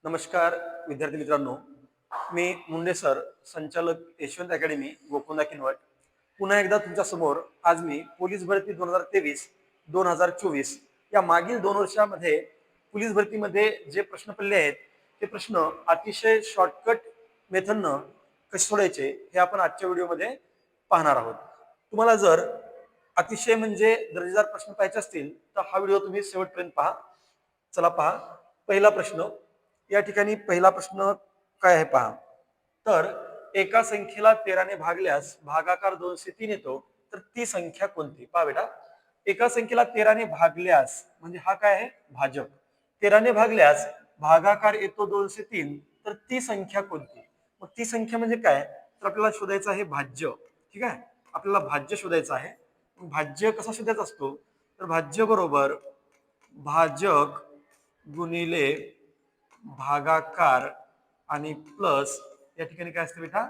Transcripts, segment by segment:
नमस्कार विद्यार्थी मित्रांनो, मी मुंडे सर, संचालक यशवंत अकॅडमी गोकुंदा किनवट. पुन्हा एकदा तुमच्या समोर आज मी पोलीस भरती 2023-2024 या मागील 2 वर्षामध्ये पोलीस भरतीमध्ये जे प्रश्न पडले आहेत ते प्रश्न अतिशय शॉर्टकट मेथडनं कसे सोडायचे हे आपण आजच्या व्हिडिओमध्ये पाहणार आहोत. तुम्हाला जर अतिशय म्हणजे दर्जेदार प्रश्न पाहिजे असतील तर हा व्हिडिओ तुम्ही शेवटपर्यंत पहा. चला पहा, पहिला प्रश्न. या ठिकाणी पहिला प्रश्न काय आहे पहा. तर एका संख्येला 13ने भागल्यास भागाकार 203 येतो, तर ती संख्या कोणती? पहा बेटा, एका संख्येला 13ने भागल्यास म्हणजे हा काय आहे? भाजक. 13ने भागल्यास भागाकार येतो 203, तर ती संख्या कोणती? मग ती संख्या म्हणजे काय? तर आपल्याला शोधायचं आहे भाज्य. ठीक आहे, आपल्याला भाज्य शोधायचं आहे. भाज्य कसा शोधायचा असतो? तर भाज्य बरोबर भाजक गुणिले भागाकार आणि प्लस या ठिकाणी काय असतं बेटा?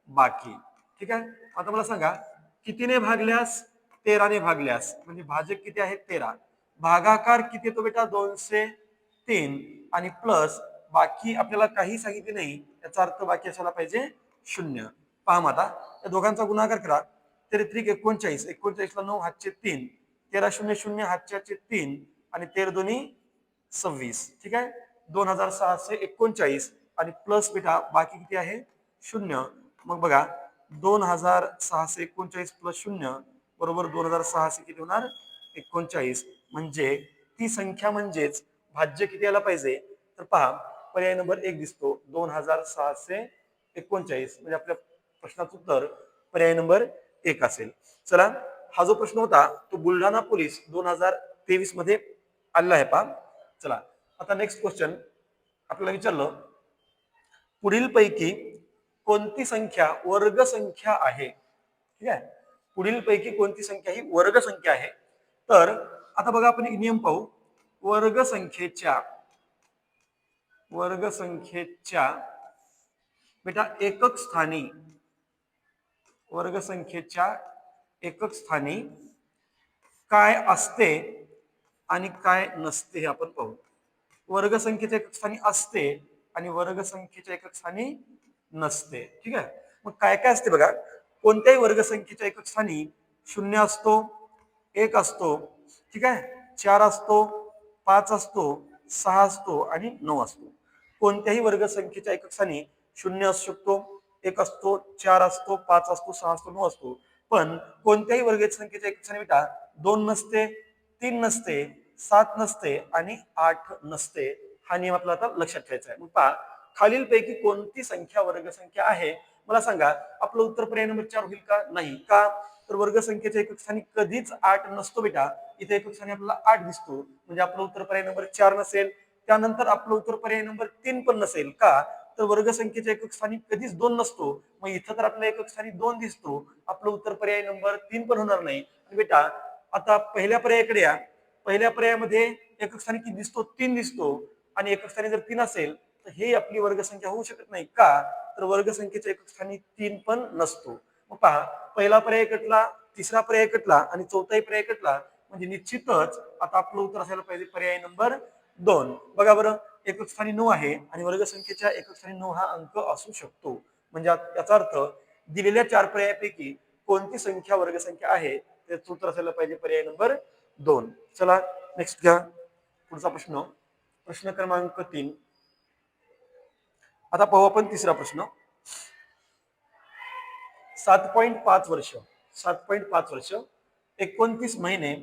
बाकी. ठीक आहे, आता मला सांगा कितीने भागल्यास? 13ने भागल्यास म्हणजे भाजक किती आहे? 13. भागाकार किती येतो बेटा? 203 आणि प्लस बाकी आपल्याला काही सांगितले नाही, याचा अर्थ बाकी असायला पाहिजे 0. पहा मग आता या दोघांचा गुणाकार करा. 33 39, 39 ला 9 हातचे 3, 13 0 0 हातचे 3 आणि 13 दोन्ही 26. ठीक आहे, 2639 आणि प्लस बेटा बाकी किती आहे? 0. मग बघा 2639 प्लस 0 बरोबर 2600 किती होणार? 39. म्हणजे ती संख्या म्हणजेच भाज्य किती यायला पाहिजे? तर पहा, पर्याय नंबर 1 दिसतो, 2639. म्हणजे आपल्या प्रश्नाचं उत्तर पर्याय नंबर 1 असेल. चला, हा जो प्रश्न होता तो बुलढाणा पोलीस 2023 मध्ये आलेला आहे पहा. चला, आता नेक्स्ट क्वेश्चन आपल्याला विचारलं, पुढील पैकी कोणती संख्या वर्ग संख्या आहे? ठीक आहे, पुढील पैकी कोणती संख्या ही वर्ग संख्या आहे? तर आता बघा आपण एक नियम पाहू. वर्गसंख्येच्या बेटा एकक स्थानी, वर्गसंख्येच्या एकक स्थानी काय असते आणि काय नसते हे आपण पाहू. वर्गसंख्येच्या एकक स्थानी असते आणि वर्गसंख्येच्या एकक स्थानी नसते. ठीक आहे, मग काय काय असते बघा. कोणत्याही वर्गसंख्येच्या एकक स्थानी 0 असतो, 1 असतो, ठीक आहे, 4 असतो, 5 असतो, 6 असतो आणि 9 असतो. कोणत्याही वर्गसंख्येच्या एकक स्थानी 0 असू शकतो, 1 असतो, 4 असतो, 5 असतो, 6 असतो, 9 असतो. पण कोणत्याही वर्गसंख्येच्या एकक स्थानी बेटा 2 नसते, 3 नसते, 7 नसते आणि 8 नसते. हा नियम आपल्याला आता लक्षात ठेवायचा आहे. मग पहा, खालीलपैकी कोणती संख्या वर्गसंख्या आहे? मला सांगा. आपलं उत्तर पर्याय नंबर 4 होईल का? नाही. का? तर वर्गसंख्येच्या एकक स्थानी कधीच 8 नसतो बेटा. इथे एकक स्थानी आपल्याला 8 दिसतो, म्हणजे आपलं उत्तर पर्याय नंबर 4 नसेल. त्यानंतर आपलं उत्तर पर्याय नंबर 3 पण नसेल. का? तर वर्गसंख्येच्या एकक स्थानी कधीच 2 नसतो, मग इथं तर आपल्याला एकक स्थानी 2 दिसतो, आपलं उत्तर पर्याय नंबर 3 पण होणार नाही. बेटा आता पहिल्या पर्यायाकडे या. पहिल्या पर्यायामध्ये एकक स्थानी किती दिसतो? 3 दिसतो, आणि एकक स्थानी जर 3 असेल तर हे आपली वर्गसंख्या होऊ शकत नाही. का? तर वर्गसंख्येच्या एकक स्थानी 3 पण नसतो. मग पहा, पहिला पर्याय कटला, तिसरा पर्याय कटला आणि चौथाही पर्याय कटला, म्हणजे निश्चितच आता आपलं उत्तर असायला पाहिजे पर्याय नंबर 2. बघा बरं, एकक स्थानी 9 आहे आणि वर्गसंख्येच्या एकक स्थानी 9 हा अंक असू शकतो. म्हणजे याचा अर्थ दिलेल्या 4 पर्यायापैकी कोणती संख्या वर्गसंख्या आहे त्याचं उत्तर असायला पाहिजे पर्याय नंबर 2. चला नेक्स्ट घ्या, पुढचा प्रश्न. प्रश्न क्रमांक 3. आता पाहू आपण तिसरा प्रश्न. 7.5 वर्ष, 7.5 वर्ष 29 महिने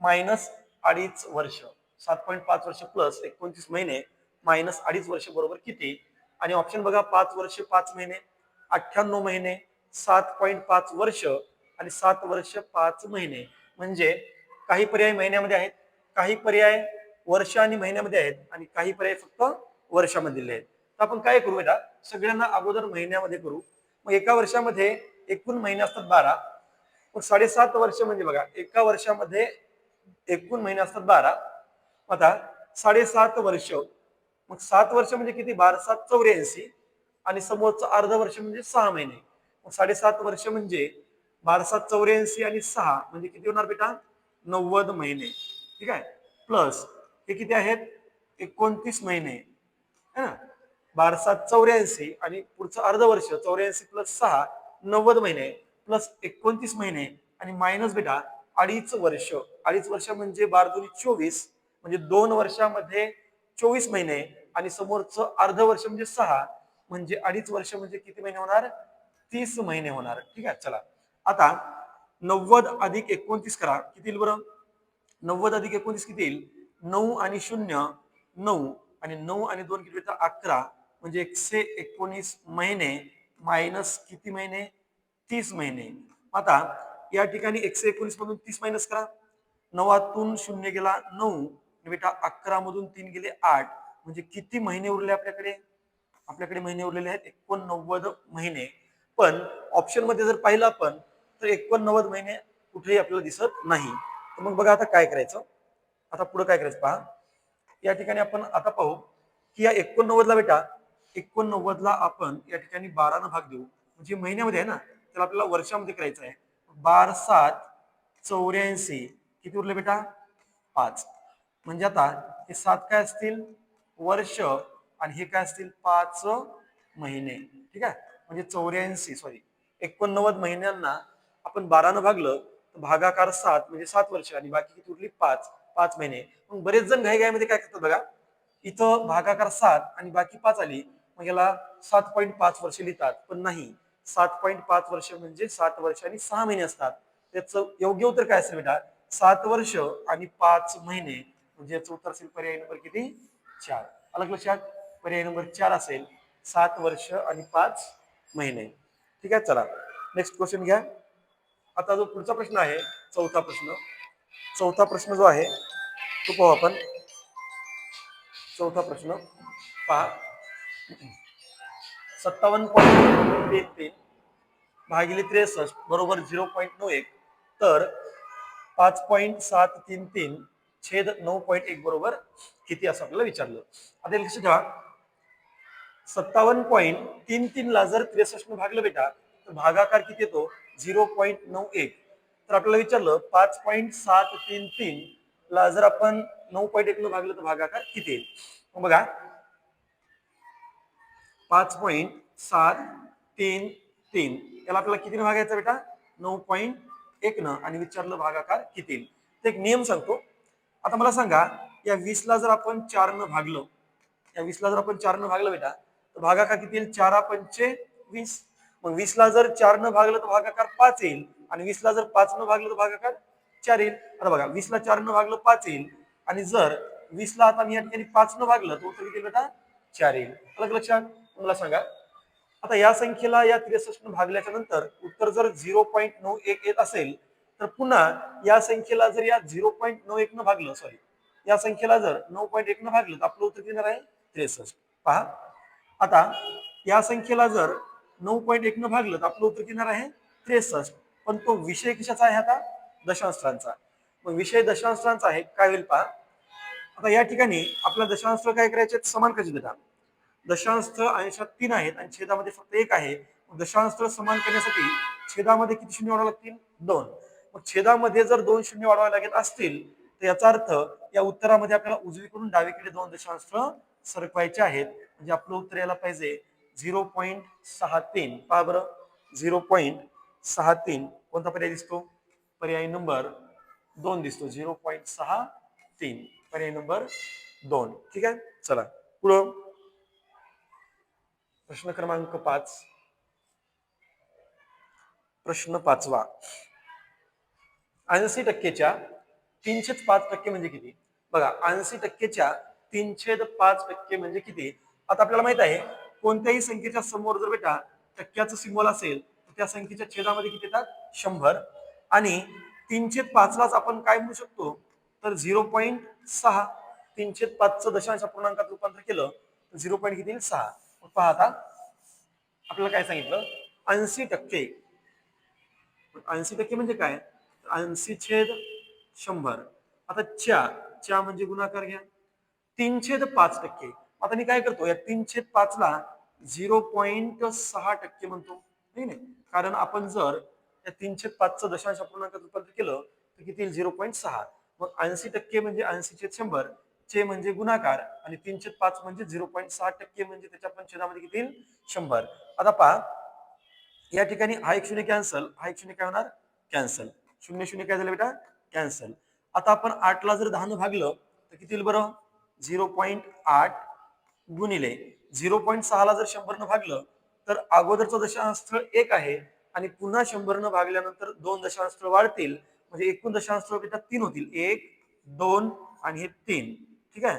मायनस 2.5 वर्ष. 7.5 वर्ष प्लस 29 महिने मायनस 2.5 वर्ष बरोबर किती? आणि ऑप्शन बघा, 5 वर्ष 5 महिने, 98 महिने, 7.5 वर्ष आणि 7 वर्ष 5 महिने. म्हणजे काही पर्याय महिन्यामध्ये आहेत, काही पर्याय वर्ष आणि महिन्यामध्ये आहेत आणि काही पर्याय फक्त वर्षामध्ये दिले आहेत. तर आपण काय करू बेटा, सगळ्यांना अगोदर महिन्यामध्ये करू. मग एका वर्षामध्ये एकूण महिने असतात 12. मग 7.5 वर्ष म्हणजे बघा, एका वर्षामध्ये एकूण महिने असतात 12. आता 7.5 वर्ष, मग 7 वर्ष म्हणजे किती? 12 7 84 आणि समोरचं अर्ध वर्ष म्हणजे 6 महिने. मग 7.5 वर्ष म्हणजे 12 7 84 आणि 6 म्हणजे किती होणार बेटा? 90 महिने. ठीक आहे, प्लस हे किती आहेत? 29 महिने है ना, 12×7 = 84 आणि पुढचं अर्धवर्ष 84 + 6 90 महिने प्लस 29 महिने आणि मायनस बेटा 2.5 वर्ष. 2.5 वर्ष म्हणजे 12×2 = 24 म्हणजे 2 वर्षामध्ये 24 महिने आणि समोरचं अर्ध वर्ष म्हणजे 6 म्हणजे 2.5 वर्ष म्हणजे किती महिने होणार? 30 महिने होणार. ठीक आहे. चला आता 90 + 29 करा किती येईल बरं? 90 + 29 किती येईल? 9 आणि 0 9 आणि 9 आणि 2 किती येतात? 11 म्हणजे 119 महिने मायनस किती महिने? 30 महिने. आता या ठिकाणी 119 मधून 30 मायनस करा. 9तून 0 गेला 9 बेटा 11 मधून 3 गेले 8 म्हणजे किती महिने उरले आपल्याकडे? आपल्याकडे महिने उरलेले आहेत 89 महिने. पण ऑप्शन मध्ये जर पाहिलं आपण तर 89 महिने कुठेही आपल्याला दिसत नाही. तर मग बघा आता काय करायचं? आता पुढे काय करायचं पहा. या ठिकाणी आपण आता पाहू की या 89 ला बेटा 89 ला आपण या ठिकाणी 12 ने भाग देऊ. म्हणजे महिन्यामध्ये आहे ना, तर आपल्याला वर्षामध्ये करायचं आहे. 12×7 = 84 किती उरले बेटा? 5. म्हणजे आता हे 7 काय असतील? वर्ष आणि हे काय असतील? 5 महिने. ठीक आहे. म्हणजे 89 महिन्यांना आपण 12 ने भागलं तर भागाकार 7 म्हणजे 7 वर्ष आणि बाकी किती उरली? 5 महिने. मग बरेच जण घाईघाईमध्ये काय करतात बघा, इथं भागाकार 7 आणि बाकी 5 आली मग याला 7.5 वर्ष लिहितात. पण नाही, 7.5 वर्ष म्हणजे 7 वर्ष आणि 6 महिने असतात. त्याचं योग्य उत्तर काय असेल बेटा? 7 वर्ष आणि 5 महिने म्हणजे याचं उत्तर असेल पर्याय नंबर किती? 4. अलग लक्षात? पर्याय नंबर 4 असेल 7 वर्ष आणि 5 महिने. ठीक आहे. चला नेक्स्ट क्वेश्चन घ्या. आता जो पुढचा प्रश्न आहे चौथा प्रश्न जो आहे तो पाहू आपण. चौथा प्रश्न पहा. 57.33 भागिले 63 बरोबर 0.91 तर 5.733 छेद 9.1 बरोबर किती असं आपल्याला विचारलं. आता लक्षात ठेवा 57.33 ला जर 63 ने भागलं बेटा तर भागाकार किती येतो? 0.91. तर आपल्याला विचारलं 5.733 ला जर आपण 9.1 ने भागलं तर भागाकार किती येईल? मग बघा 5.733 याला आपल्याला कितीने भागायचं बेटा? 9.1 न आणि विचारलं भागाकार किती येईल. तर एक नियम सांगतो. आता मला सांगा या 20 ला जर आपण 4 न भागलं, या 20 ला जर आपण 4 न भागलं बेटा तर भागाकार किती येईल? 4×5 = 20. मग 20 ला जर 4 न भागलं तर भागाकार 5 येईल आणि 20 ला जर 5 न भागलं तर भागाकार 4 येईल. आता बघा 20 ला 4 न भागलं 5 येईल आणि जर 20 ला आता मी या ठिकाणी 5 न भागलं तर उत्तर किती बेटा? 4 येईल. अलग लक्षात? मला सांगा आता या संख्येला या 63 ने भागल्याच्या नंतर उत्तर जर 0.91 येत असेल तर पुन्हा या संख्येला जर या 0.91 न भागलं या संख्येला जर 9.1 न भागलं तर आपलं उत्तर येणार आहे 63. पहा आता या संख्येला जर 9.1 न भागलं तर आपलं उत्तर येणार आहे 63. पण तो विषय कशाचा आहे आता? दशांशांचा. मग विषय दशांशांचा आहे. काय होईल पहा. आता या ठिकाणी आपला दशांश काय करायचे? समान करायचे बेटा. दशांश अंशात 3 आहेत आणि छेदामध्ये फक्त 1 आहे. दशांश समान करण्यासाठी छेदामध्ये किती शून्य वाढवावे लागतील? 2. मग छेदामध्ये जर 2 शून्य वाढवावे लागत असतील तर याचा अर्थ या उत्तरामध्ये आपल्याला उजवीकडून डावीकडे 2 दशांश सरकवायचे आहेत. म्हणजे आपलं उत्तर यायला पाहिजे 0.63. पहा बरं 0.63 कोणता पर्याय दिसतो? पर्याय नंबर 2 दिसतो. 0.63 पर्याय नंबर 2. ठीक आहे. चला पुढं प्रश्न क्रमांक 5. प्रश्न 5वा 80%च्या 3/5 म्हणजे किती? बघा 80%च्या 3/5 म्हणजे किती? आता आपल्याला माहित आहे कोणत्याही संख्येच्या समोर जर बेटा टक्क्याचं सिंबल असेल तर त्या संख्येच्या छेदामध्ये किती येतात? 100. आणि 3/5 लाच आपण काय म्हणू शकतो? तर 0.6. 3/5 दशांश पूर्णांकात रूपांतर केलं तर 0. किती येईल? 6. पहा आता आपल्याला काय सांगितलं? 80%. 80% म्हणजे काय? 80/100. आता च्या म्हणजे गुणाकार घ्या. 3/5%. आता मी काय करतो या 3/5 ला 0.6% म्हणतो. नाही कारण आपण जर या 3/5 दशांश पूर्णांकात रूपांतर केलं तर किती येईल? 0.6. मग 80% म्हणजे 80/100. चे म्हणजे गुणाकार आणि 3/5 म्हणजे 0.6% म्हणजे त्याच्या पण छेदामध्ये किती येईल 100. आता पहा या ठिकाणी हा एक शून्य कॅन्सल, हा एक शून्य काय होणार कॅन्सल, शून्य शून्य काय झालं बेटा कॅन्सल. आता आपण 8 ला जर 10 ने भागलं तर किती येईल बरं 0.8 गुणिले 0.6 ला जर 100 ने भागलं तर अगोदरचं दशांश स्थळ 1 आहे आणि पुन्हा 100 ने भागल्यानंतर 2 दशांश स्थळ वाढतील म्हणजे एकूण दशांश स्थळ बेटा 3 होतील, 1 2 आणि हे 3. ठीक आहे.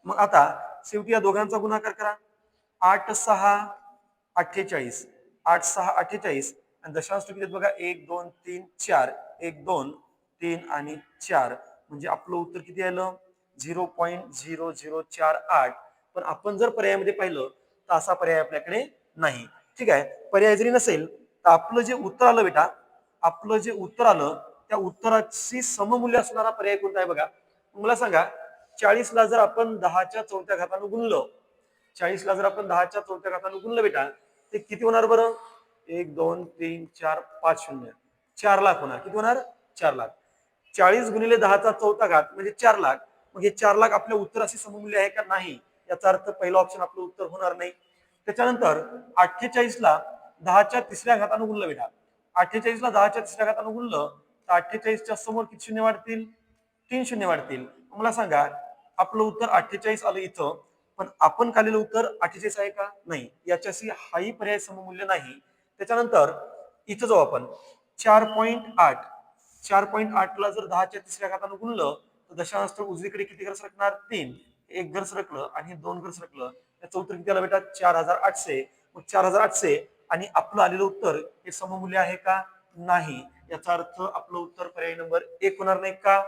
मग आता शेवटी या दोघांचा गुणाकार करा. 8 6 48, 8 6 48 आणि दशांश किती आहेत बघा 1 2 3 4, 1 2 3 आणि 4 म्हणजे आपलं उत्तर किती आलं 0.0048. पण आपण जर पर्यायामध्ये पाहिलं तर असा पर्याय आपल्याकडे नाही. ठीक आहे. पर्याय जरी नसेल तर आपलं जे उत्तर आलं बेटा, आपलं जे उत्तर आलं त्या उत्तराची सममूल्य असणारा पर्याय कोणता आहे बघा. मला सांगा 40 ला जर आपण 10च्या चौथ्या घाताने गुणलं, 40 ला जर आपण 10च्या चौथ्या घाताने गुणलं बेटा ते किती होणार बरं 1 2 3 4 5 शून्य 4 लाख होणार. किती होणार 4 लाख. 40 गुणिले 10चा चौथा घात म्हणजे 4 लाख. मग हे 4 लाख आपल्या उत्तराशी सममूल्य आहे का नाही याचा अर्थ पहिला ऑप्शन आपलं उत्तर होणार नाही. त्याच्यानंतर 48 ला 10च्या तिसऱ्या घाताने गुणलं बेटा, 48 ला 10च्या तिसऱ्या घाताने गुणलं तर 48च्या समोर किती शून्य वाढतील 3 शून्य वाढतील. मला सांगा आपलं उत्तर 48 आलं इथं पण आपण काढलेलं उत्तर 48 आहे का नाही याच्याशी हाही पर्याय सममूल्य नाही. त्याच्यानंतर इथं जाऊ आपण 4.8, 4.8 ला जर 10च्या तिसऱ्या घाताने गुणलं तर दशांश स्थळ उजवीकडे किती घर सरकणार 3, एक घर सरकलं आणि 2 घर सरकलं त्याचं उत्तर किती आलं बेटा 4800. मग 4800 आणि आपलं आलेलं उत्तर हे सममूल्य आहे का नाही याचा अर्थ आपलं उत्तर पर्याय नंबर 1 होणार नाही का.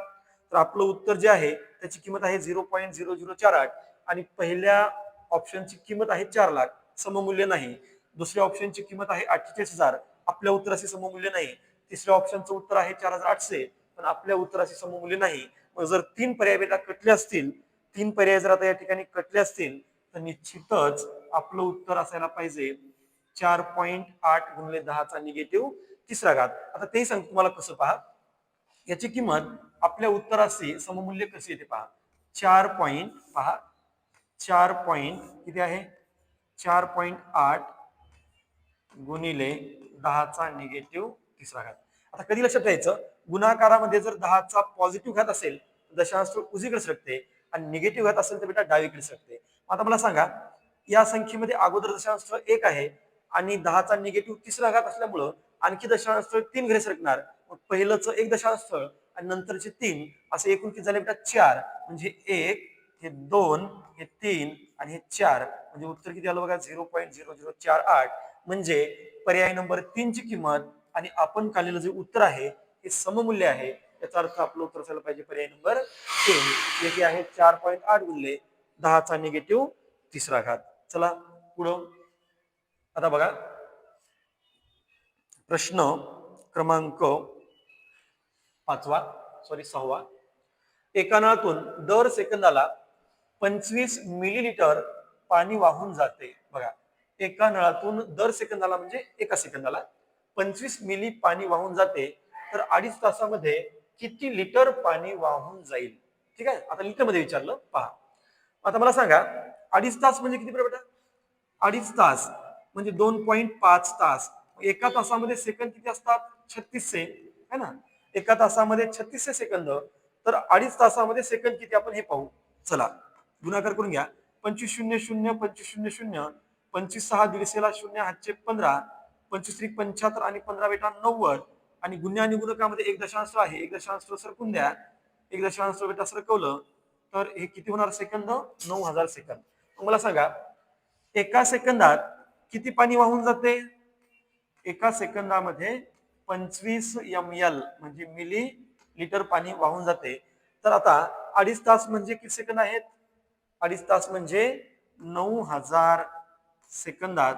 तर आपलं उत्तर जे आहे त्याची किंमत आहे 0.0048 आणि पहिल्या ऑप्शनची किंमत आहे 4 लाख सममूल्य नाही. दुसऱ्या ऑप्शनची किंमत आहे 48,000 आपल्या उत्तराशी सममूल्य नाही. तिसऱ्या ऑप्शनचं उत्तर आहे 4800 पण आपल्या उत्तराशी सममूल्य नाही. मग जर 3 पर्याय बेटा कटले असतील, 3 पर्याय जर आता या ठिकाणी कटले असतील तर निश्चितच आपलं उत्तर असायला पाहिजे 4.8 गुणिले 10चा निगेटिव्ह तिसरा घात. आता ते सांग तुम्हाला कसं पहा याची किंमत आपल्या उत्तराशी सममूल्य कशी येते पहा. 4 पॉइंट पहा 4 पॉइंट किती आहे 4.8 गुणिले 10चा निगेटिव्ह तिसरा घात. आता कधी लक्षात ठेवायचं गुणाकारामध्ये जर 10चा पॉझिटिव्ह घात असेल दशांश उजवीकडे सरकते आणि निगेटिव्ह घात असेल तर बेटा डावीकडे सरकते. आता मला सांगा या संख्येमध्ये अगोदर दशांश 1 आहे आणि 10चा निगेटिव्ह तिसरा घात असल्यामुळं आणखी दशांश 3 घरी सरकणार. मग पहिलंच एक दशांश स्थळ आणि नंतरचे 3 असे एकूण किती झाले बेटा 4 म्हणजे 1 हे 2 हे 3 आणि हे 4 म्हणजे उत्तर किती आलं बघा 0.0048. म्हणजे पर्याय नंबर 3 ची किंमत आणि आपण काढलेलं जे उत्तर आहे हे सममूल्य आहे. याचा अर्थ आपलं उत्तर असायला पाहिजे पर्याय नंबर 3 जे आहे 4.8 गुणिले 10चा निगेटिव्ह तिसरा घात. चला पुढं आता बघा प्रश्न क्रमांक 6. एका नळातून दर सेकंदाला 25 मिलीलिटर पाणी वाहून जाते. बघा एका नळातून दर सेकंदाला म्हणजे एका सेकंदाला 25 मिली पाणी वाहून जाते तर 2.5 तासामध्ये किती लिटर पाणी वाहून जाईल. ठीक आहे. आता लिटर मध्ये विचारलं पहा. आता मला सांगा 2.5 तास म्हणजे किती बेटा 2.5 तास म्हणजे 2.5 तास. एका तासामध्ये सेकंद किती असतात 3600 है ना. एका तासामध्ये 3600 सेकंद तर 2.5 तासामध्ये सेकंद किती आपण हे पाहू. चला गुणाकार करून घ्या. 25 0 0 25 0 0 25 6 दीडशेला 0 हातचे 15 25 त्रिक 75 आणि 15 बेटा 90 आणि गुन्हे आणि गुणकामध्ये एक दशांश आहे. एक दशांश सरकून द्या. एक दशांश बेटा सरकवलं तर हे किती होणार सेकंद 9000 सेकंद. मला सांगा एका सेकंदात किती पाणी वाहून जाते. एका सेकंदामध्ये 25 ml म्हणजे मिली लिटर पाणी वाहून जाते. तर आता 2.5 तास म्हणजे किती सेकंद आहेत 2.5 तास म्हणजे 9000 सेकंदात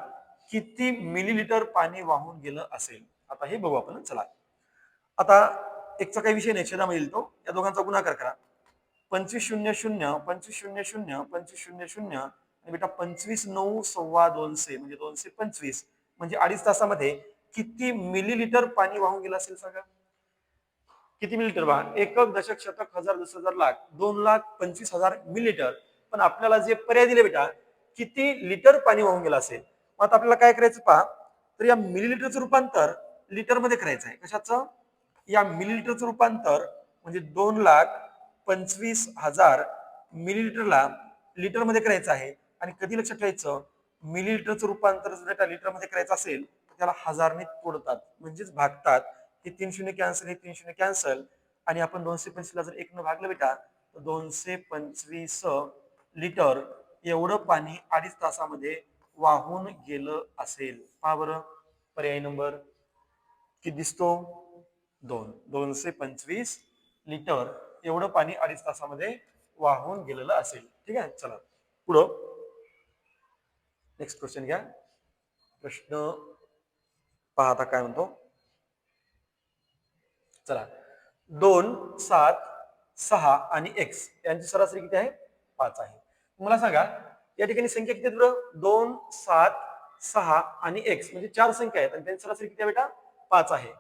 किती मिलीलिटर पाणी वाहून गेलं असेल. आता हे बघू आपण. चला आता एकचा काही विषय नाही छेदामध्ये तो या दोघांचा गुणाकार करा. 25 0 0 25 0 0 25 0 0 आणि बेटा 25 9 सव्वा 200 म्हणजे 225 म्हणजे 2.5 तासामध्ये किती मिलीलिटर पाणी वाहून गेलं असेल सांगा. किती मिलीलिटर बा एकक दशक शतक हजार 10,000 लाख 2,25,000 मिलीलिटर. पण आपल्याला जे पर्याय दिले बेटा किती लिटर पाणी वाहून गेलं असेल. मग आता आपल्याला काय करायचं पहा तर या मिलीलिटरचं रूपांतर लिटर मध्ये करायचं आहे. कशाचं या मिलीलिटरचं रूपांतर म्हणजे 2,25,000 मिलीलिटरला लिटर मध्ये करायचं आहे. आणि कधी लक्षात ठेवायचं मिलीलिटरचं रूपांतर जर लिटर मध्ये करायचं असेल तर त्याला हजारने तोडतात म्हणजेच भागतात. हे 3 शून्य कॅन्सल हे 3 शून्य कॅन्सल आणि आपण 225 ला जर 1 न भागलं बेटा तर 225 लिटर एवढं पाणी 2.5 तासामध्ये वाहून गेलं असेल. पहा बरं पर्याय नंबर किती दिसतो 225 लिटर एवढं पाणी 2.5 तासामध्ये वाहून गेलेलं असेल. ठीक आहे चला पुढं नेक्स्ट क्वेश्चन घ्या. प्रश्न पहा आता काय म्हणतो. चला 2 7 6 आणि x यांची सरासरी किती आहे 5 आहे. मला सांगा या ठिकाणी संख्या किती आहेत 2 7 6 आणि x म्हणजे 4 संख्या आहेत आणि त्यांची सरासरी किती आहे बेटा 5 आहे.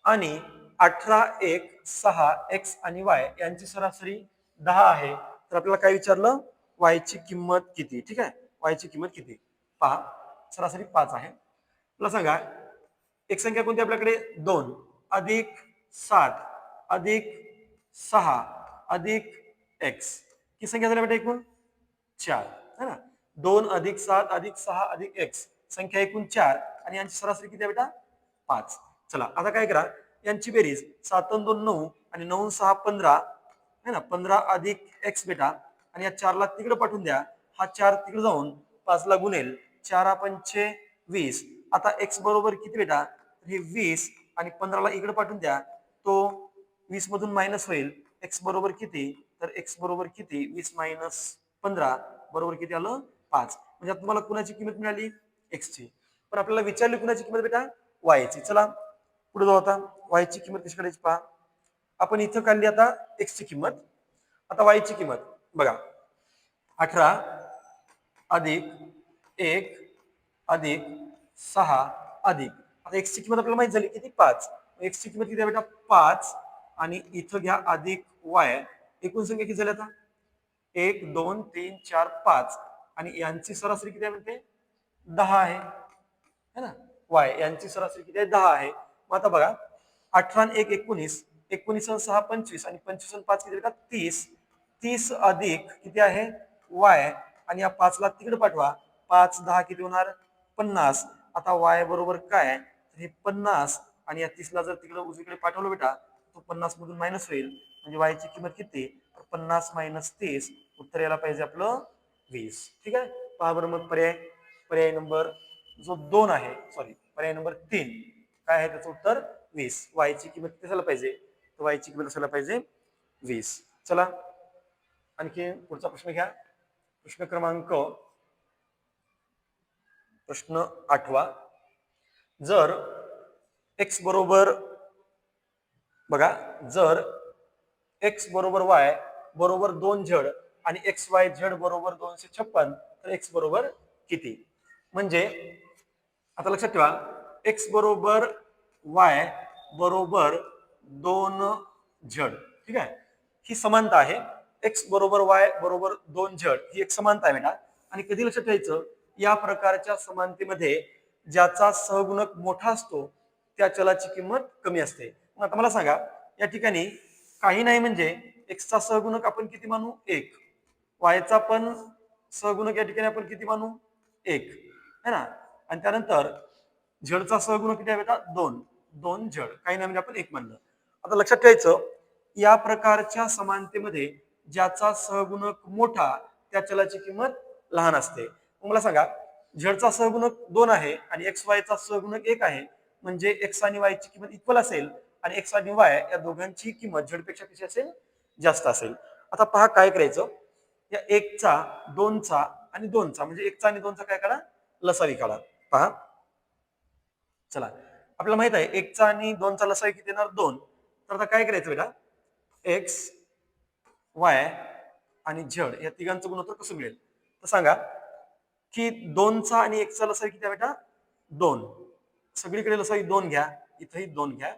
आणि 18 1 6 x आणि y यांची सरासरी 10 आहे. तर आपल्याला काय विचारलं y ची किंमत किती. ठीक आहे y ची किंमत किती पहा सरासरी 5 आहे. तुला सांगा एक संख्या कोणती आपल्याकडे 2 अधिक 7 अधिक 6 अधिक x ही संख्या झाली बेटा एकूण 4 है ना. 2 अधिक 7 अधिक 6 अधिक x संख्या एकूण 4 आणि यांची सरासरी किती आहे बेटा 5. चला आता काय करा यांची बेरीज 7 2 9 आणि 9 6 15 है ना 15 अधिक x बेटा आणि या 4 ला तिकडे पाठवून द्या. हा 4 तिकडे जाऊन 5 ला गुणेल 4 पंचे 20. आता x बरोबर किती बेटा हे 20 आणि 15 ला इकडे पाठवून द्या तो 20 मधून मायनस होईल. x बरोबर किती तर x बरोबर किती 20 मायनस 15 बरोबर किती आलं 5. म्हणजे तुम्हाला कुणाची किंमत मिळाली x ची. पण आपल्याला विचारली कुणाची किंमत बेटा y ची. चला पुढे जाऊ आता y ची किंमत कशी काढायची पहा. आपण इथं काढली आता x ची किंमत. आता y ची किंमत बघा 18 अधिक 1 अधिक 6 अधिक आता x ची किंमत आपल्याला माहित झाली किती 5. x ची किंमत किती आहे बेटा 5 आणि इथं घ्या अधिक y एकूण संख्या किती झाली आता 1 2 3 4 5 आणि यांची सरासरी किती आहे म्हणते 10 आहे है ना. y यांची सरासरी किती आहे 10 आहे. मग आता बघा 18 आणि 1 19 19 आणि 6 25 आणि 25 आणि 5 किती बेटा 30 30 अधिक किती आहे y आणि या 5 ला तिकडे पाठवा 5 10 किती होणार 50. आता y बरोबर काय तर हे 50 आणि या 30 ला जर तिकडे उजवीकडे पाठवलं बेटा तो 50 मधून मायनस होईल म्हणजे y ची किंमत किती तर 50 मायनस 30 उत्तर यायला पाहिजे आपलं 20. ठीक आहे पहा बरं मग पर्याय नंबर जो 2 आहे सॉरी पर्याय नंबर 3 काय आहे त्याचं उत्तर 20. y ची किंमत किती असायला पाहिजे तर y ची किंमत असायला पाहिजे 20. चला आणखी पुढचा प्रश्न घ्या. प्रश्न क्रमांक 8 जर x बरोबर बघा जर x बरोबर y बरोबर 2z आणि xyz बरोबर 256 तर x बरोबर किती. म्हणजे आता लक्षात ठेवा x बरोबर y बरोबर 2z ठीक आहे ही समानता आहे. x बरोबर y बरोबर 2z ही एक समानता आहे बेटा. आणि कधी लक्षात ठेवायचं या प्रकारच्या समानतेमध्ये ज्याचा सहगुणक मोठा असतो त्या चलाची किंमत कमी असते. मग आता मला सांगा या ठिकाणी काही नाही म्हणजे x चा सहगुणक आपण किती मानू 1 y चा पण सहगुणक या ठिकाणी आपण किती मानू 1 है ना. आणि त्यानंतर z चा सहगुणक किती आहे बेटा 2 z काही नाही म्हणजे आपण 1 मानलं. आता लक्षात ठेवायचं या प्रकारच्या समानतेमध्ये ज्याचा सहगुणक मोठा त्या चलाची किंमत लहान असते. मला सांगा z चा सहगुणक 2 आहे आणि xy चा सहगुणक 1 आहे म्हणजे x आणि y ची किंमत इक्वल असेल आणि x आणि y या दोघांची किंमत z पेक्षा कशी असेल जास्त असेल. आता पहा काय करायचं या 1 चा 2 चा आणि 2 चा म्हणजे 1 चा आणि 2 चा काय काढा लसावी काढा. पहा चला आपल्याला माहित आहे 1 चा आणि 2 चा लसावी किती येणार 2. तर आता काय करायचं बेटा x y आणि z या तिघांचं गुणोत्तर कसं मिळेल तर सांगा की 2 चा आणि 1 चा लसावी किती आहे बेटा 2. सगळीकडे लसावी 2 घ्या इथेही 2 घ्या.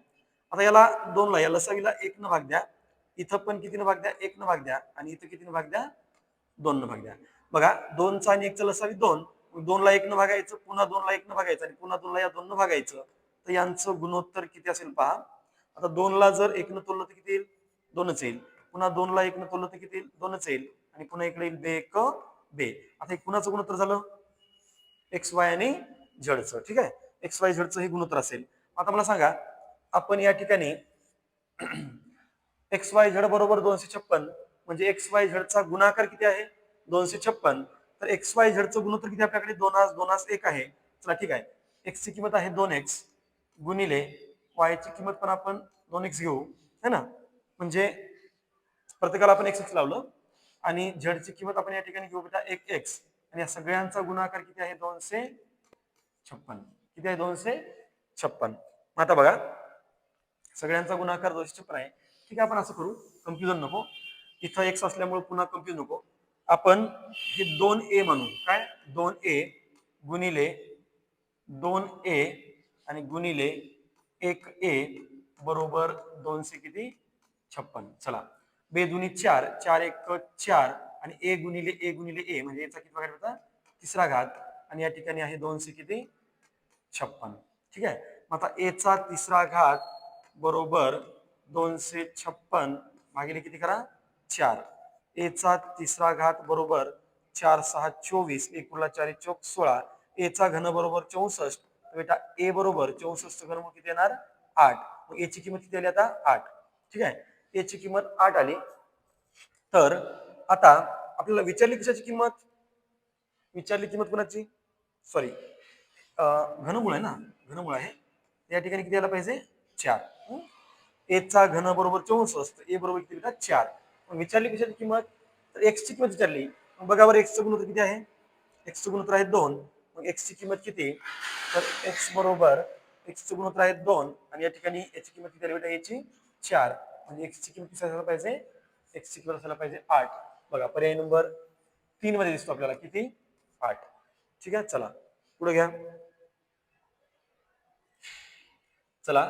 आता याला 2 ला या लसावीला 1 न भाग द्या, इथं पण किती न भाग द्या, 1 न भाग द्या, आणि इथं किती न भाग द्या, 2 न भाग द्या. बघा 2चा आणि 1चा लसावी 2, 2 ला 1 न भागायचं, पुन्हा 2 ला 1 न भागायचं, आणि पुन्हा 2 ला या 2 न भागायचं. तर यांचं गुणोत्तर किती असेल पहा. आता 2 ला जर 1 न तोललं तर किती येईल, 2च येईल. पुन्हा 2 ला 1 न तोललं तर किती येईल, 2च येईल. आणि पुन्हा इकडे येईल बे एक बे. आता हे कुणाचं गुणोत्तर झालं, एक्स वाय आणि झेडचं. ठीक आहे, एक्स वाय झेडचं हे गुणोत्तर असेल. आता मला सांगा, आपण या ठिकाणी एक्स वाय झेड बरोबर 256, म्हणजे एक्स वाय झेडचा गुणाकार किती आहे, 256. तर एक्स वाय झेडचं गुणोत्तर किती आपल्याकडे, 2 1 आहे. चला ठीक आहे, एक्स ची किंमत आहे 2x गुणिले वाय ची किंमत पण आपण 2x घेऊ, है ना. म्हणजे प्रत्येकाला आपण x लावलं, आणि झेड ची किंमत आपण या ठिकाणी घेऊ बेटा 1x, आणि या सगळ्यांचा गुणाकार किती आहे, 256. किती आहे, 256. आता बघा सगळ्यांचा गुणाकार 256 आहे. ठीक आहे, आपण असं करू, कन्फ्युजन नको, इथं एक्स असल्यामुळे पुन्हा कन्फ्युज नको. आपण हे 2a म्हणू, काय 2a गुणिले 2a आणि गुणिले 1a बरोबर 200 किती 56. चला, बे दुनी 4, 4 1 4, आणि a गुणिले a म्हणजे याचा किती भाग होता, तिसरा घात, आणि या ठिकाणी आहे 200 किती 56. ठीक आहे, मग आता a चा तिसरा घात बरोबर 256 भागिले किती करा 4. a चा तिसरा घात बरोबर 4 6 24, 1 × 4 = 16. a चा घन बरोबर 64. बेटा a बरोबर 64 घन किती येणार 8. मग a ची किंमत किती आली आता 8. ठीक आहे, a ची किंमत 8 आली. तर आता आपल्याला विचारली कशाची किंमत, विचारली किंमत कोणाची, सॉरी घनमूळ आहे ना, घनमूळ आहे. या ठिकाणी किती आला पाहिजे 4. ए चा घन बरोबर 64, ए बरोबर किती बेटा 4. मग विचारली कशाची किंमत, तर एक्स ची किंमत विचारली. मग बघा बरं एक्सचं गुणोत्तर किती आहे, एक्सचं गुणोत्तर आहे 2. मग एक्स ची किंमत किती, तर एक्स बरोबर एक्सचं गुणोत्तर आहे 2, आणि या ठिकाणी याची किंमत किती आली बेटा, याची 4. म्हणजे एक्स ची किंमत किती असायला पाहिजे, एक्स ची किंमत असायला पाहिजे 8. बघा पर्याय नंबर 3 मध्ये दिसतो आपल्याला किती 8. ठीक आहे, चला पुढे घ्या. चला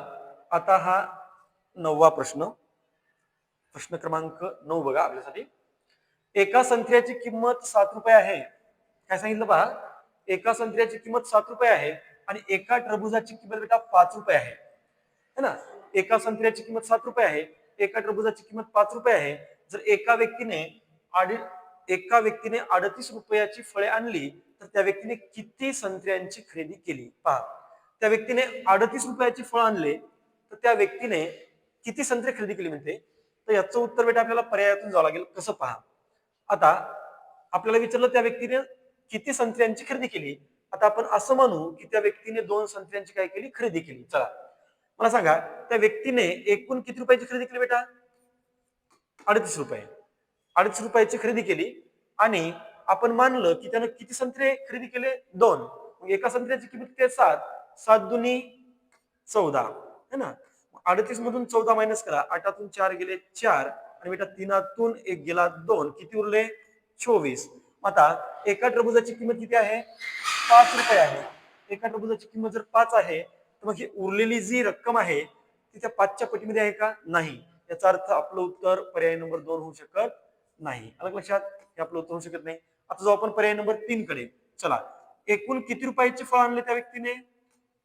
आता हा 9वा प्रश्न, प्रश्न क्रमांक 9 बघा आपल्यासाठी. एका संत्र्याची किंमत 7 रुपये आहे. काय सांगितलं पहा, एका संत्र्याची किंमत 7 रुपये आहे, आणि एका टरबुजाची किंमत बेटा 5 रुपये आहे, है ना. एका संत्र्याची किंमत 7 रुपये आहे, एका टरबुजाची किंमत 5 रुपये आहे. जर एका व्यक्तीने 38 रुपयाची फळे आणली, तर त्या व्यक्तीने किती संत्र्यांची खरेदी केली, पहा. त्या व्यक्तीने 38 रुपयाची फळ आणले, तर त्या व्यक्तीने किती संत्रे खरेदी केली म्हणते. तर याचं उत्तर बेटा आपल्याला पर्यायातून जावं लागेल. कसं पहा, आता आपल्याला विचारलं त्या व्यक्तीने किती संत्र्यांची खरेदी केली. आता आपण असं म्हणू की त्या व्यक्तीने 2 संत्र्यांची काय केली, खरेदी केली. चला मला सांगा, त्या व्यक्तीने एकूण किती रुपयाची खरेदी केली बेटा, 38 रुपये. 38 रुपयाची खरेदी केली, आणि आपण मानलं की त्यानं किती संत्रे खरेदी केले, 2. मग एका संत्र्याची किंमत किती आहे, 7. 7 दुनी 14, है ना. 38 मधून 14 मायनस करा, 8तून 4 गेले 4, आणि बेटा 3तून 1 गेला 2, किती उरले 24. आता एका टरबुजाची किंमत किती आहे, 5 रुपये आहे. एका टरबुजाची किंमत जर 5 आहे, तर मग ही उरलेली जी रक्कम आहे ती त्या 5च्या पटीमध्ये आहे का, नाही. याचा अर्थ आपलं उत्तर पर्याय नंबर 2 होऊ शकत नाही. अलग लक्षात, हे आपलं उत्तर होऊ शकत नाही. आता जाऊ आपण पर्याय नंबर 3 कडे. चला, एकूण किती रुपयाचे फळ आणले त्या व्यक्तीने,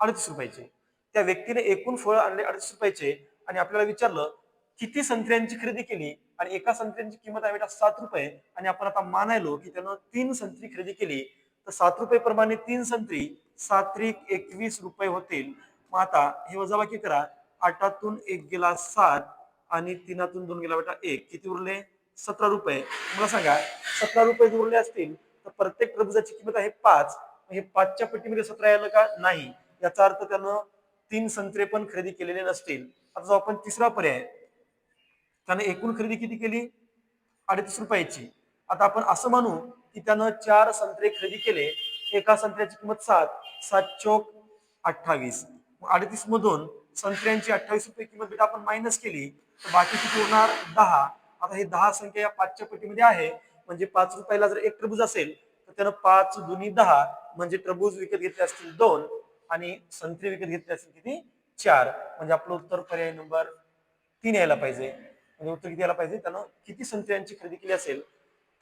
38 रुपयाचे. त्या व्यक्तीने एकूण फळ आणले 38 रुपयाचे, आणि आपल्याला विचारलं किती संत्र्यांची खरेदी केली, आणि एका संत्र्यांची किंमत आहे बेटा 7 रुपये, आणि आपण आता मानायलो की त्यानं 3 संत्री खरेदी केली. तर 7 रुपये प्रमाणे 3 संत्री 7 × 21 रुपये होतील. मग आता हे वजाबाकी करा, 8तून 1 गेला 7, आणि 3तून 2 गेला बेटा 1, किती उरले 17 रुपये. मला सांगा 17 रुपये उरले असतील, तर प्रत्येक टरबुजाची किंमत आहे 5. हे 5च्या पट्टीमध्ये 17 आलं का, नाही. याचा अर्थ त्यानं 3 संत्रे पण खरेदी केलेले नसतील. आता जो आपण तिसरा पर्याय, त्याने एकूण खरेदी किती केली, 38 रुपयाची. आता आपण असं म्हणू की त्यानं 4 संत्रे खरेदी केले, एका संत्र्याची किंमत 7, 7 चोक 28. 38 मधून संत्र्यांची 28 रुपये किंमत बेटा आपण मायनस केली, तर बाकी किती उरणार 10. आता हे 10 संख्या या 5च्या पटीमध्ये आहे, म्हणजे 5 रुपयाला जर एक टरबूज असेल, तर त्यानं 5 दुनी 10, म्हणजे टरबूज विकत घेतले असतील 2, आणि संत्री विकत घेतले असतील किती 4 म्हणजे आपलं उत्तर पर्याय नंबर 3 यायला पाहिजे. म्हणजे उत्तर किती यायला पाहिजे? त्यानं किती संत्र्यांची खरेदी केली असेल?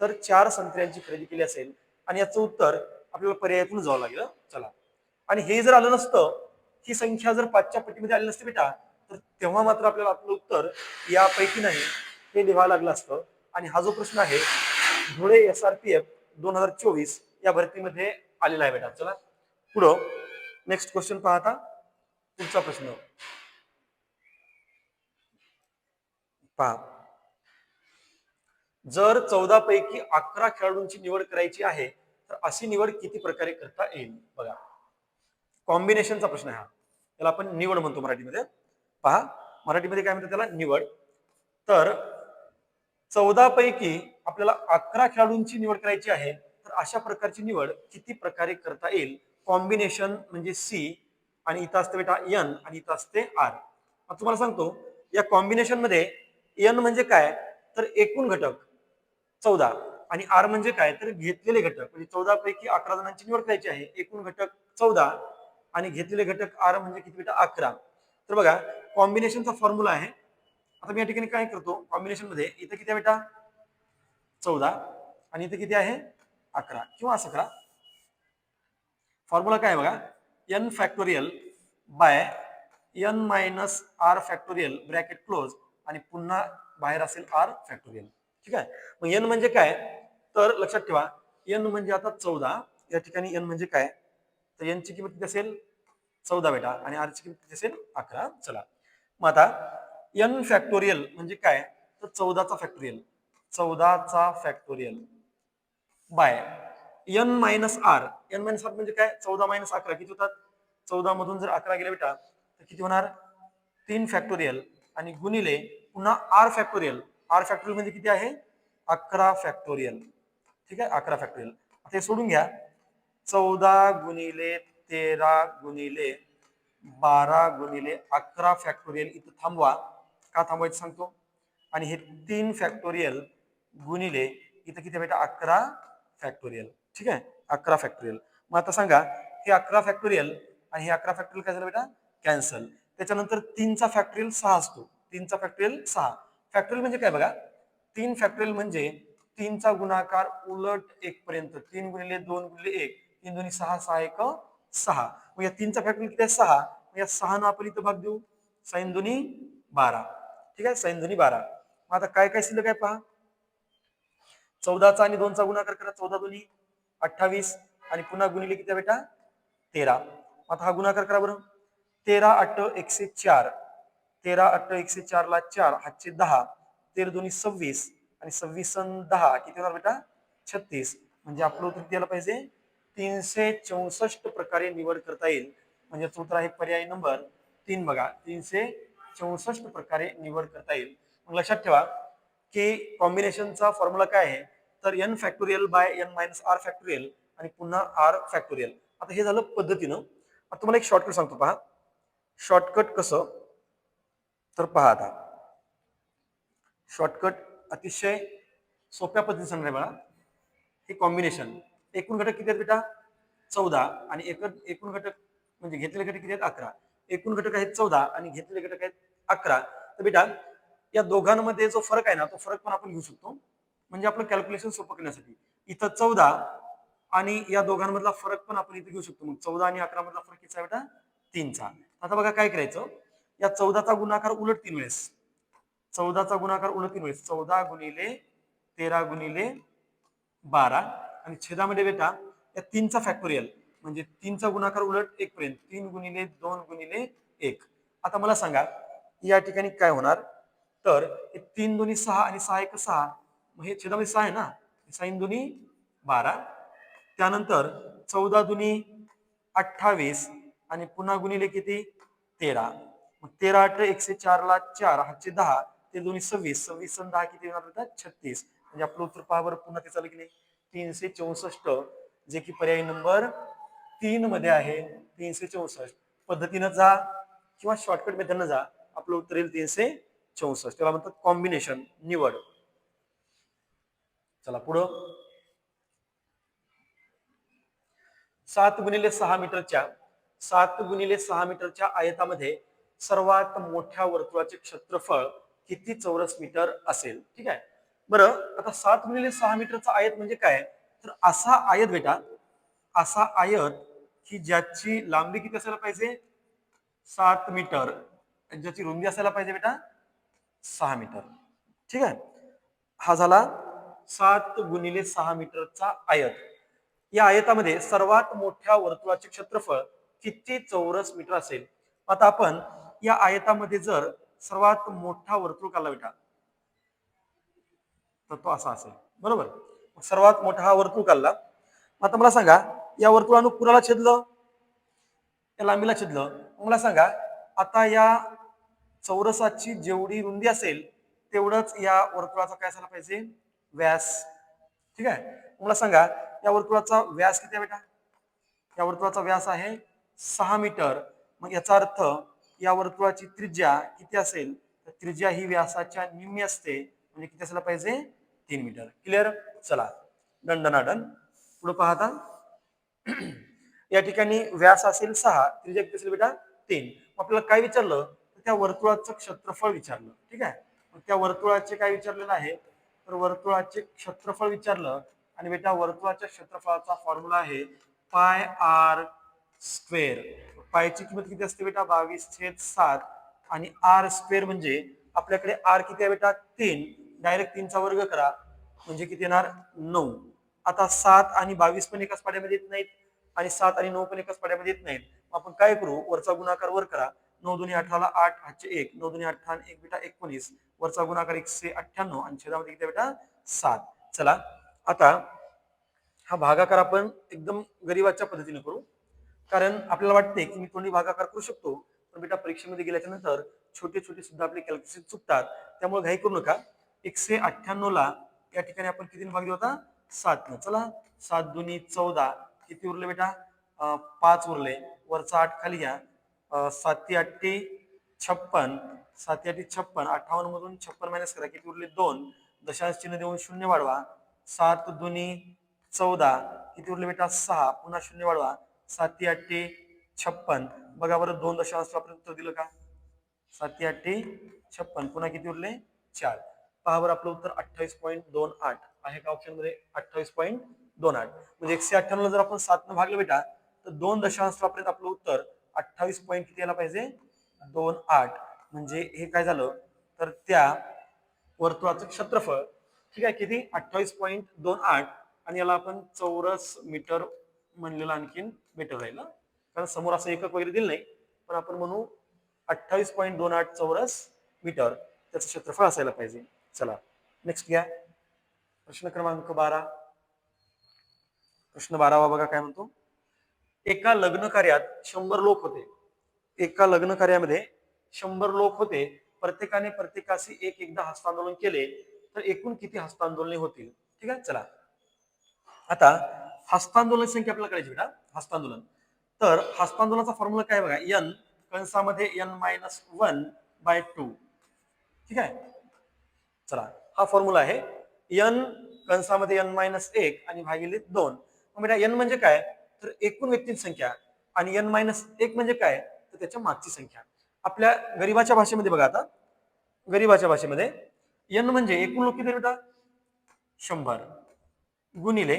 तर 4 संत्र्यांची खरेदी केली असेल आणि याचं उत्तर आपल्याला पर्यायातून जावं लागेल. चला, आणि हे जर आलं नसतं, ही संख्या जर 5च्या पट्टीमध्ये आली नसते बेटा, तर तेव्हा मात्र आपल्याला आपलं उत्तर यापैकी नाही हे लिहावं लागलं असतं. आणि हा जो प्रश्न आहे धुळे SRPF 2024 या भरतीमध्ये आलेला आहे बेटा. चला पुढं नेक्स्ट क्वेश्चन पहा. आता पुढचा प्रश्न पहा. जर 14 पैकी 11 खेळाडूंची निवड करायची आहे तर अशी निवड किती प्रकारे करता येईल? बघा, कॉम्बिनेशनचा प्रश्न आहे हा. त्याला आपण निवड म्हणतो मराठीमध्ये. पहा, मराठीमध्ये काय म्हणतात त्याला? निवड. तर 14 पैकी आपल्याला 11 खेळाडूंची निवड करायची आहे तर अशा प्रकारची निवड किती प्रकारे करता येईल? कॉम्बिनेशन म्हणजे सी, आणि इथं असते बेटा एन, आणि इथं असते आर. तुम्हाला सांगतो, या कॉम्बिनेशन मध्ये एन म्हणजे काय? तर एकूण घटक 14, आणि आर म्हणजे काय? तर घेतलेले घटक. म्हणजे 14 पैकी 11 जणांची निवड करायची आहे, एकूण घटक 14 आणि घेतलेले घटक आर म्हणजे किती बेटा? 11. तर बघा, कॉम्बिनेशनचा फॉर्म्युला आहे. आता मी या ठिकाणी काय करतो, कॉम्बिनेशन मध्ये इथं किती आहे बेटा? 14, आणि इथं किती आहे? 11 किंवा असं करा. फॉर्म्युला काय आहे बघा, N factorial by N minus R factorial bracket close, आणि पुन्हा बाहेर असेल आर फॅक्टोरियल. ठीक आहे. मग एन म्हणजे काय? तर लक्षात ठेवा, एन म्हणजे आता 14, या ठिकाणी एन म्हणजे काय? तर एन ची किंमत किती असेल? 14 बेटा, आणि आर ची किंमत किती असेल? 11. चला, मग आता एन फॅक्टोरियल म्हणजे काय? तर 14चा फॅक्टोरियल, 14चा factorial by N minus R. N minus R म्हणजे काय? 14 मायनस 11 किती होतात? 14 मधून जर 11 गेले बेटा तर किती होणार? 3 फॅक्टोरियल, आणि गुणिले पुन्हा आर फॅक्टोरियल. आर फॅक्टोरियल म्हणजे किती आहे? 11 फॅक्टोरियल. ठीक आहे, 11 फॅक्टोरियल. आता हे सोडून घ्या. 14 गुणिले 13 गुणिले 12 गुणिले 11 फॅक्टोरियल इथं थांबवा. का थांबवायचं सांगतो. आणि हे 3 फॅक्टोरियल गुणिले इथं किती बेटा? 11 फॅक्टोरियल. ठीक आहे, 11 फॅक्टोरियल. मग आता सांगा, हे 11 फॅक्टोरियल आणि हे 11 फॅक्टोरियल काय झालं बेटा? कॅन्सल. त्याच्यानंतर 3चा फॅक्टोरियल 6 असतो. 3चा फॅक्टोरियल 6. फॅक्टोरियल म्हणजे काय बघा, 3 फॅक्टोरियल म्हणजे 3चा गुणाकार उलट 1 पर्यंत. 3 गुणिले 2 गुणिले 1, 3 दोन्ही 6, 6 1 6. मग या 3चा फॅक्टोरियल किती आहे? 6. या 6 न आपण इथं भाग देऊ. 6 दोन्ही 12. ठीक आहे, 6 दोन्ही 12. मग आता काय काय शिल्लक आहे पहा. 14चा आणि 2चा गुणाकार करा. 14 दोन्ही 28, आणि पुन्हा गुणिले किती बेटा? 13. आता हा गुणाकार करा बरं. 13 8 104, 13 8 104 ला 4 हातचे 10, 13 दोन्ही 26, आणि 26 आणि 10 किती होणार बेटा? 36. म्हणजे आपलं उत्तर द्यायला पाहिजे 364 प्रकारे निवड करता येईल. म्हणजे उत्तर आहे पर्याय नंबर 3. बघा, 364 प्रकारे निवड करता येईल. मग लक्षात ठेवा की कॉम्बिनेशनचा फॉर्म्युला काय आहे? तर N factorial by N minus R factorial, आणि पुन्हा आर फॅक्टोरियल. आता हे झालं पद्धतीनं. आता तुम्हाला एक शॉर्टकट सांगतो पहा. शॉर्टकट कसं? तर पहा, आता शॉर्टकट अतिशय सोप्या पद्धतीने सांगणार आहे मला. हे कॉम्बिनेशन, एकूण घटक किती आहेत बेटा? 14, आणि एकूण घटक म्हणजे घेतलेले घटक किती आहेत? 11. एकूण घटक आहेत 14 आणि घेतलेले घटक आहेत 11. तर बेटा या दोघांमध्ये जो फरक आहे ना, तो फरक पण आपण घेऊ शकतो. म्हणजे आपलं कॅल्क्युलेशन सोपं करण्यासाठी इथं 14 आणि या दोघांमधला फरक पण आपण इथे घेऊ शकतो. मग 14 आणि 11 मधला फरक किती आहे बेटा? 3चा. आता बघा काय करायचं, या 14चा गुणाकार उलट 3 वेळेस. 14चा गुणाकार उलट 3 वेळेस. 14 गुणिले 13 गुणिले 12, आणि छेदामध्ये बेटा या 3चा फॅक्टोरियल म्हणजे 3चा गुणाकार उलट 1 पर्यंत. 3 गुणिले 2 गुणिले 1. आता मला सांगा या ठिकाणी काय होणार? तर 3 दोन्ही 6 आणि 6 1 6. मग हे छेदामध्ये 6 आहे ना, 6 दोन्ही 12. त्यानंतर 14 दुनी 28, आणि पुन्हा गुणिले किती? 13. मग 13 8 104 ला 4 हातचे 10, ते दोन्ही 26, 26 आणि 10 किती होणार होतात? 36. म्हणजे आपलं उत्तर पहा बरं पुन्हा ते चालू की नाही? 364, जे की पर्याय नंबर 3 मध्ये आहे. 364 पद्धतीनं जा किंवा शॉर्टकट मेथडनं जा, आपलं उत्तर येईल 364. त्याला म्हणतात कॉम्बिनेशन, निवड. चला पुढं. 7 गुणिले 6 मीटरच्या 7 गुणिले 6 मीटरच्या आयतामध्ये सर्वात मोठ्या वर्तुळाचे क्षेत्रफळ किती चौरस मीटर असेल. ठीक आहे. बरं, आता 7x6 मीटरचा आयत म्हणजे काय? तर असा आयत बेटा, असा आयत की ज्याची लांबी किती असायला पाहिजे? 7 मीटर, ज्याची रुंदी असायला पाहिजे बेटा 6 मीटर. ठीक आहे. हा झाला 7x6 मीटरचा आयत. या आयतामध्ये सर्वात मोठ्या वर्तुळाचे क्षेत्रफळ किती चौरस मीटर असेल? आता आपण या आयतामध्ये जर सर्वात मोठा वर्तुळ काढला बेटा, तर तो असा असेल. बरोबर. सर्वात मोठा हा वर्तुळ काढला. आता मला सांगा, या वर्तुळानं कुणाला छेदलं? या लांबीला छेदलं. मला सांगा, आता या चौरसाची जेवढी रुंदी असेल तेवढंच या वर्तुळाचा काय असायला पाहिजे? व्यास. ठीक आहे. मला सांगा, या वर्तुळाचा व्यास किती आहे बेटा? या वर्तुळाचा व्यास आहे 6 मीटर. मग याचा अर्थ या वर्तुळाची त्रिज्या किती असेल? तर त्रिज्या ही व्यासाच्या निम्मी असते, म्हणजे किती असायला पाहिजे? 3 मीटर. क्लिअर? चला, दंडनादन. पुढे पाहता या ठिकाणी व्यास असेल 6, त्रिज्या किती असेल बेटा? 3. आपल्याला काय विचारलं? तर त्या वर्तुळाचं क्षेत्रफळ विचारलं. ठीक आहे. मग त्या वर्तुळाचे काय विचारलेलं आहे? तर वर्तुळाचे क्षेत्रफळ विचारलं. आणि बेटा वर्तुळाच्या क्षेत्रफळाचा फॉर्म्युला आहे पाय आर स्क्वेअर. पायची किंमत किती असते बेटा? 22/7. आणि आर स्क्वेअर म्हणजे आपल्याकडे आर किती आहे बेटा? 3. डायरेक्ट 3चा वर्ग करा म्हणजे किती येणार? 9. आता 7 आणि 22 पण एकाच पाड्यामध्ये येत नाहीत, आणि 7 आणि 9 पण एकाच पाड्यामध्ये येत नाहीत. आपण काय करू? वरचा गुणाकार वर करा. 9 दुनी 18 8, हातचे 1. 9 दुनी 18 1 बेटा 19. वरचा गुणाकार 198 आणि छेदामध्ये किती बेटा? 7. चला, आता हा भागाकार आपण एकदम गरीबाच्या पद्धतीने करू, कारण आपल्याला वाटते की मी तोंडी भागाकार करू शकतो, पण बेटा परीक्षेमध्ये गेल्याच्या नंतर छोटे छोटे सुद्धा आपले कॅल्क्युलेशन चुकतात. त्यामुळे घाई करू नका. 198 ला या ठिकाणी आपण किती भाग दिला होता? 7 न. चला, 7 दुनी 14. किती उरले बेटा? 5 उरले. वरचा 8 खाली घ्या. 7 8 56. 7 8 56. 58 मधून 56 मायनस करा. किती उरले? 2. दशांश चिन्ह देऊन 0 वाढवा. 7 दुनी 14. किती उरले बेटा? 6. पुन्हा 0 वाढवा. 7 8 56. बघा बरं, 2 दशांश आपण उत्तर दिलं का? 7 8 56. पुन्हा किती उरले? 4. पहा बरं, आपलं उत्तर 28.28 आहे का ऑप्शन मध्ये? 28.28. म्हणजे 198 जर आपण 7 न भागलं बेटा, तर 2 दशांश वापरत आपलं उत्तर 28 पॉईंट किती यायला पाहिजे? 28. म्हणजे हे काय झालं? तर त्या वर्तुळाचं क्षेत्रफळ, ठीक आहे, किती? 28.28. आणि याला आपण चौरस मीटर म्हणलेलं आणखीन बेटर राहील, कारण समोर असं एकक वगैरे दिलं नाही, पण आपण म्हणू 28.28 चौरस मीटर त्याचं क्षेत्रफळ असायला पाहिजे. चला, नेक्स्ट घ्या. प्रश्न क्रमांक 12. प्रश्न 12 बघा काय म्हणतो. एका लग्न कार्यात 100 लोक होते. एका लग्न कार्यामध्ये 100 लोक होते. प्रत्येकाने प्रत्येकाशी एकदा हस्तांदोलन केले तर एकूण किती हस्तांदोलने होतील? ठीक आहे. चला, आता हस्तांदोलन संख्या आपल्याला कळायची बेटा. हस्तांदोलन, तर हस्तांदोलनाचा फॉर्म्युला काय बघा? n कंसामध्ये n-1/2. ठीक आहे. चला, हा फॉर्म्युला आहे. n कंसामध्ये n-1 आणि भागिले 2. मग बेटा n म्हणजे काय? तर एकूण व्यक्तींची संख्या, आणि n-1 म्हणजे काय? तर त्याच्या मागची संख्या. आपल्या गरीबाच्या भाषेमध्ये बघा, आता गरीबाच्या भाषेमध्ये n म्हणजे एकूण लोक किती बेटा? 100 गुणिले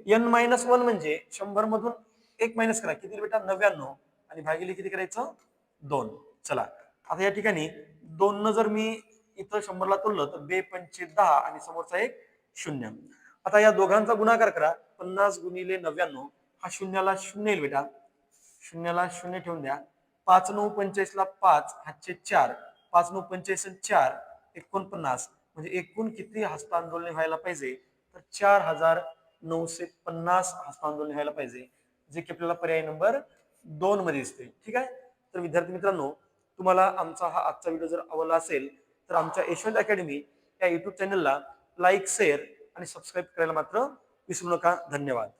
n-1 म्हणजे 100 मधून 1 मायनस करा. किती बेटा? 99. आणि भागिले किती करायचं? 2. चला, आता या ठिकाणी 2 न जर मी इथं 100 ला तोडलं तर 2 पंचे 10 आणि समोरचा एक 0. आता या दोघांचा गुणाकार करा. 50 गुणिले 99. हा शून्याला 0 येईल बेटा. शून्याला 0 ठेवून द्या. 5 9 45 ला 5, हातचे 4. 5 9 45 4 49. म्हणजे एकूण किती हस्तांदोलने व्हायला पाहिजे? तर 4950 हस्तांदोलने व्हायला पाहिजे, जे की आपल्याला पर्याय नंबर 2 मध्ये दिसते. ठीक आहे. तर विद्यार्थी मित्रांनो, तुम्हाला आमचा हा आजचा व्हिडिओ जर आवडला असेल तर आमच्या यशवंत अकॅडमी या युट्यूब चॅनलला लाईक, शेअर आणि सबस्क्राईब करायला मात्र विसरू नका. धन्यवाद.